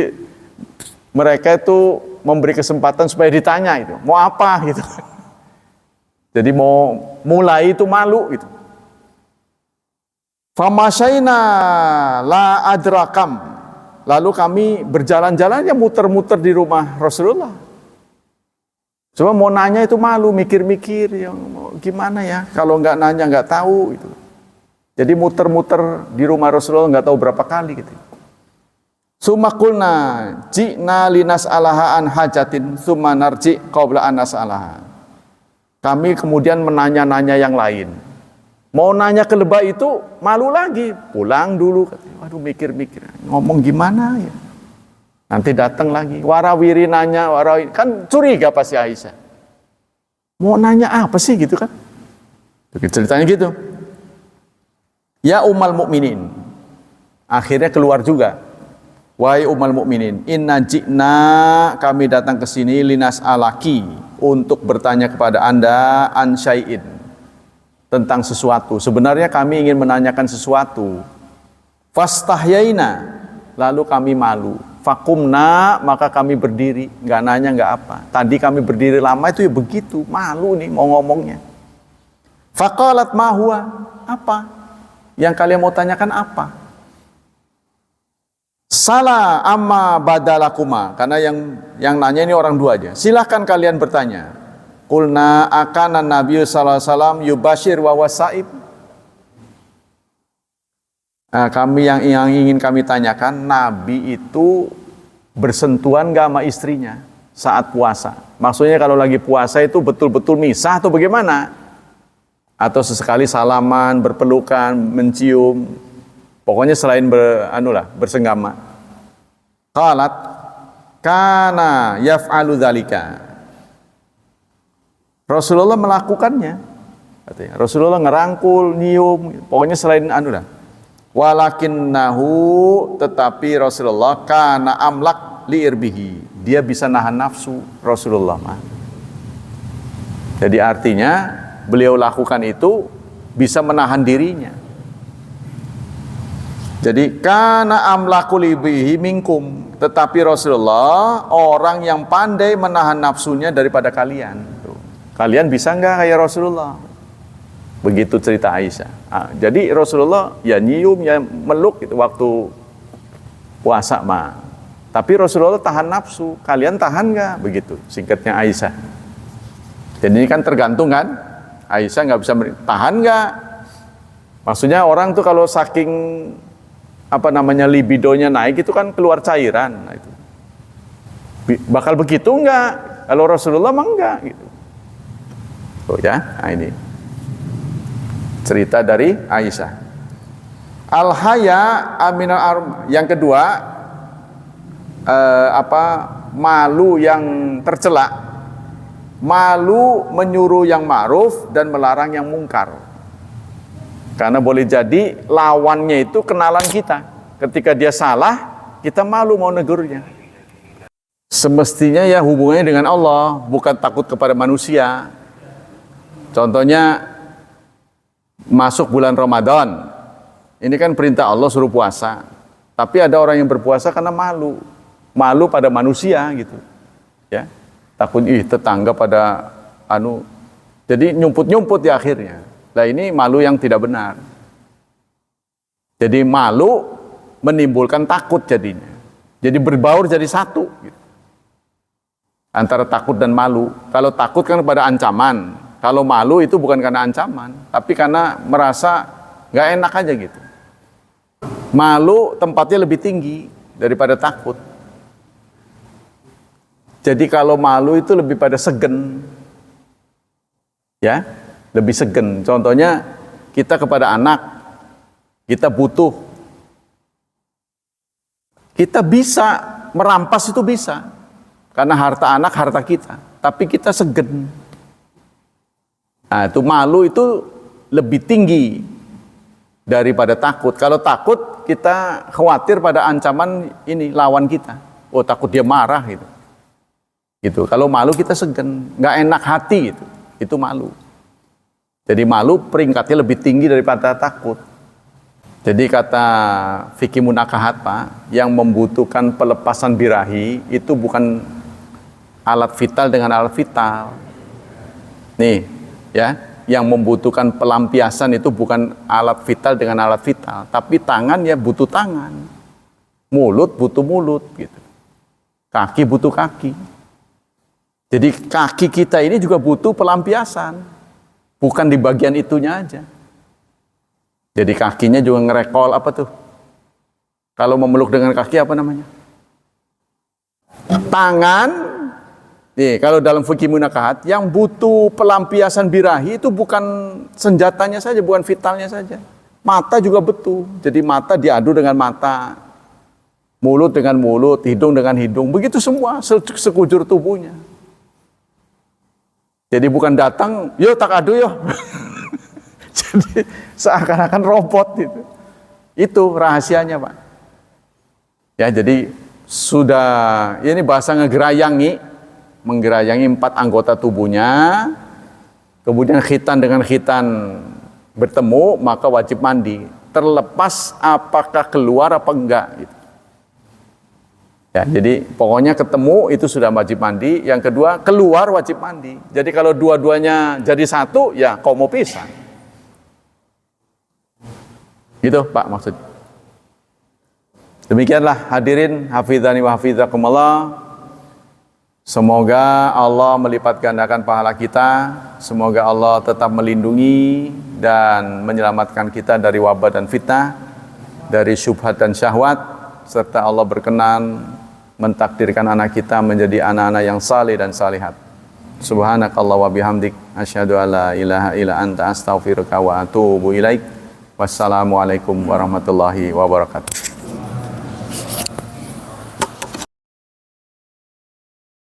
mereka itu memberi kesempatan supaya ditanya itu, mau apa gitu. Jadi mau mulai itu malu gitu. Famasyaina la adrakam. Lalu kami berjalan-jalan ya muter-muter di rumah Rasulullah. Coba mau nanya itu malu, mikir-mikir, ya, gimana ya? Kalau nggak nanya nggak tahu itu. Jadi muter-muter di rumah Rasulullah nggak tahu berapa kali gitu. Sumakulna ji'na linas alaha an hajatin summa narji qabla an nas'alaha. Kami kemudian menanya-nanya yang lain. Mau nanya ke lebah itu malu lagi, pulang dulu. Waduh, mikir-mikir, ngomong gimana ya? Nanti datang lagi, warawiri nanya, warawiri, kan curiga pasti Aisyah. Mau nanya apa sih gitu kan? Ceritanya gitu. Ya Ummul Mukminin. Akhirnya keluar juga. Wahai Ummul Mukminin, inna ji'na, kami datang ke sini linas alaki, untuk bertanya kepada Anda an syai'in, tentang sesuatu. Sebenarnya kami ingin menanyakan sesuatu. Fastahyaina, lalu kami malu. Fakumna, maka kami berdiri, nggak nanya nggak apa. Tadi kami berdiri lama itu ya begitu, malu nih mau ngomongnya. Faqalat ma huwa, apa? Yang kalian mau tanyakan apa? Salah amma badalakuma, karena yang nanya ini orang dua aja. Silahkan kalian bertanya. Qulna akana Nabi sallallahu alaihi wasallam yubashir wa wasaib. Nah, kami yang ingin kami tanyakan, Nabi itu bersentuhan gak sama istrinya saat puasa? Maksudnya kalau lagi puasa itu betul-betul misah atau bagaimana? Atau sesekali salaman, berpelukan, mencium, pokoknya selain bersenggama. Qalat kana yaf'alu dzalika. Rasulullah melakukannya. Katanya, Rasulullah ngerangkul, nyium, pokoknya selain walakinnahu, tetapi Rasulullah kana amlak liirbihi, dia bisa nahan nafsu Rasulullah mah. Jadi artinya beliau lakukan itu bisa menahan dirinya. Jadi kana amlaku liirbihi minkum, tetapi Rasulullah orang yang pandai menahan nafsunya daripada kalian. Kalian bisa nggak kayak Rasulullah? Begitu cerita Aisyah. Nah, jadi Rasulullah ya nyium, ya meluk gitu waktu puasa mah. Tapi Rasulullah tahan nafsu. Kalian tahan nggak? Begitu singkatnya Aisyah. Jadi ini kan tergantung kan. Aisyah nggak bisa tahan nggak? Maksudnya orang tuh kalau saking libidonya naik itu kan keluar cairan. Nah, itu bakal begitu nggak? Kalau Rasulullah mah nggak gitu. Oh ya, nah ini cerita dari Aisyah. Al-haya aminal arm. Yang kedua, malu yang tercela. Malu menyuruh yang ma'ruf dan melarang yang mungkar. Karena boleh jadi lawannya itu kenalan kita. Ketika dia salah, kita malu mau negurnya. Semestinya ya hubungannya dengan Allah, bukan takut kepada manusia. Contohnya masuk bulan Ramadan, ini kan perintah Allah suruh puasa, tapi ada orang yang berpuasa karena malu pada manusia gitu, ya, takut tetangga pada jadi nyumput di akhirnya. Nah ini malu yang tidak benar. Jadi malu menimbulkan takut jadinya. Jadi berbaur jadi satu. Gitu. Antara takut dan malu. Kalau takut kan pada ancaman. Kalau malu itu bukan karena ancaman. Tapi karena merasa nggak enak aja gitu. Malu tempatnya lebih tinggi daripada takut. Jadi kalau malu itu lebih pada segen. Ya, lebih segen. Contohnya kita kepada anak. Kita butuh, kita bisa merampas itu bisa, karena harta anak harta kita, tapi kita segen. Nah itu malu itu lebih tinggi daripada takut. Kalau takut kita khawatir pada ancaman ini lawan kita, oh takut dia marah gitu. Gitu. Kalau malu kita segen, nggak enak hati itu malu. Jadi malu peringkatnya lebih tinggi daripada takut. Jadi kata fikih munakahat Pak, yang membutuhkan pelepasan birahi itu bukan alat vital dengan alat vital. Nih, ya, yang membutuhkan pelampiasan itu bukan alat vital dengan alat vital, tapi tangan ya butuh tangan, mulut butuh mulut, gitu. Kaki butuh kaki. Jadi kaki kita ini juga butuh pelampiasan, bukan di bagian itunya aja. Jadi kakinya juga ngerekol apa tuh? Kalau memeluk dengan kaki apa namanya? Tangan. Nih, kalau dalam fikih munakahat yang butuh pelampiasan birahi itu bukan senjatanya saja, bukan vitalnya saja. Mata juga butuh. Jadi mata diadu dengan mata, mulut dengan mulut, hidung dengan hidung. Begitu semua sekujur tubuhnya. Jadi bukan datang, yo tak adu yo. Jadi seakan-akan robot gitu. Itu rahasianya Pak. Ya jadi sudah, ini bahasa menggerayangi 4 anggota tubuhnya, kemudian khitan dengan khitan bertemu, maka wajib mandi. Terlepas apakah keluar apa enggak. Gitu. Ya, jadi pokoknya ketemu itu sudah wajib mandi. Yang kedua keluar wajib mandi. Jadi kalau dua-duanya jadi satu, ya kau mau pisah. Gitu Pak maksud. Demikianlah hadirin hafizani wa hafizakumullah. Semoga Allah melipat gandakan pahala kita. Semoga Allah tetap melindungi dan menyelamatkan kita dari wabah dan fitnah, dari syubhat dan syahwat, serta Allah berkenan mentakdirkan anak kita menjadi anak-anak yang saleh dan salihat. Subhanakallah wa bihamdik asyhadu alla ilaha illa anta astaghfiruka wa atubu ilaik. Wassalamualaikum warahmatullahi wabarakatuh.